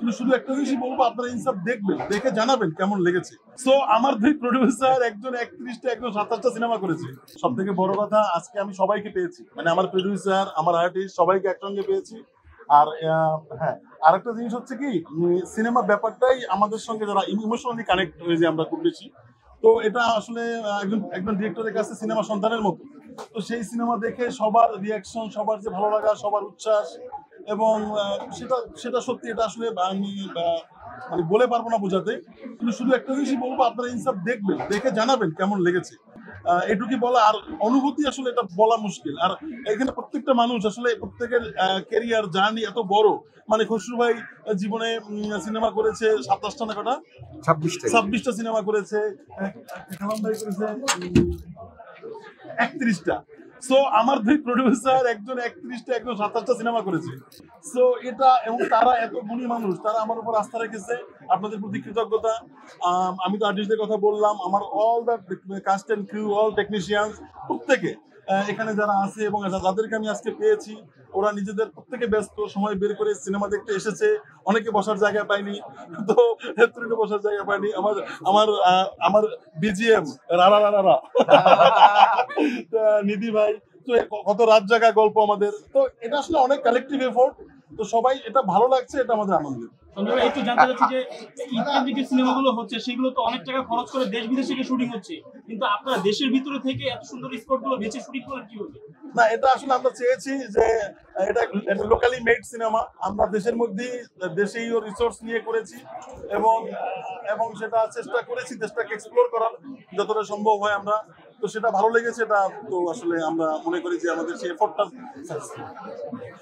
কিন্তু শুধু একটা জিনিসই বলবো, আপনারা ইনসাফ দেখবেন, দেখে জানাবেন কেমন লেগেছে। সো আমার দুই প্রডিউসার, একজন 31টা, একজন 27টা সিনেমা করেছে। সব থেকে বড় কথা, আজকে আমি সবাইকে পেয়েছি, মানে আমার প্রডিউসার, আমার আর্টিস্ট, সবাইকে একসঙ্গে পেয়েছি। আর হ্যাঁ, আরেকটা জিনিস হচ্ছে কি, সিনেমা ব্যাপারটাই আমাদের সঙ্গে যারা ইমোশনালি কানেক্ট হয়ে যায় আমরা খুব বেশি। তো এটা আসলে একজন একজন ডিরেক্টরের কাছে সিনেমা সন্তানের মতো। তো সেই সিনেমা দেখে সবার রিয়াকশন, সবার যে ভালো লাগা, সবার উচ্ছ্বাস, এবং সেটা সেটা সত্যি, এটা আসলে আমি মানে বলে পারবো না বোঝাতে। কিন্তু শুধু একটা জিনিসই বলবো, আপনারা ইনসাফ দেখবেন, দেখে জানাবেন কেমন লেগেছে। এটুকুই বলা। আর অনুভূতি আসলে এটা বলা মুশকিল। আর এখানে প্রত্যেকটা মানুষ আসলে, প্রত্যেকের ক্যারিয়ার জার্নি এত বড়। মানে খসরু ভাই জীবনে সিনেমা করেছে 27টা না কটা, 26টা সিনেমা করেছে। কালাম ভাই করেছে 31টা। সো আমার দুই প্রডিউসার, একজন 31টা, একজন 27টা সিনেমা করেছে। সো এটা, এবং তারা এত গুণী মানুষ, তারা আমার উপর আস্থা রেখেছে। আপনাদের প্রতি কৃতজ্ঞতা। আমি তো আর্টিস্টদের কথা বললাম, আমার all the cast and crew, all technicians, প্রত্যেকে এখানে যারা আছে এবং যাদেরকে আমি আজকে পেয়েছি, ওরা নিজেদের প্রত্যেকে ব্যস্ত, সময় বের করে সিনেমা দেখতে এসেছে। অনেকে বসার জায়গা পায়নি, তো এতটুকু বসার জায়গা পায়নি। আমার আমার আমার বিজিএম রারা রারা নিধি ভাই, তো কত রাত জাগা গল্প আমাদের। তো এটা আসলে অনেক কালেকটিভ এফোর্ট। তো সবাই, এটা ভালো লাগছে, এটা আমাদের আনন্দের। একটু জানতে চাচ্ছি যে ঈদ যে সিনেমাগুলো হচ্ছে সেগুলো তো অনেক টাকা খরচ করে দেশ বিদেশে গিয়ে শুটিং হচ্ছে, কিন্তু আপনারা দেশের ভিতরে থেকে এত সুন্দর স্পট গুলো বেছে শুটিং করেন কি হবে? না, এটা আসলে আমরা চেয়েছি যে এটা লোকালি মেড সিনেমা, আমরা দেশের মধ্যেই, দেশেই রিসোর্স নিয়ে করেছি, এবং এবং সেটা চেষ্টা করেছি দেশটাকে এক্সপ্লোর করার যতটা সম্ভব হয় আমরা। তো সেটা ভালো লেগেছে, এটা তো আসলে আমরা মনে করি যে আমাদের সেই এফোর্টটা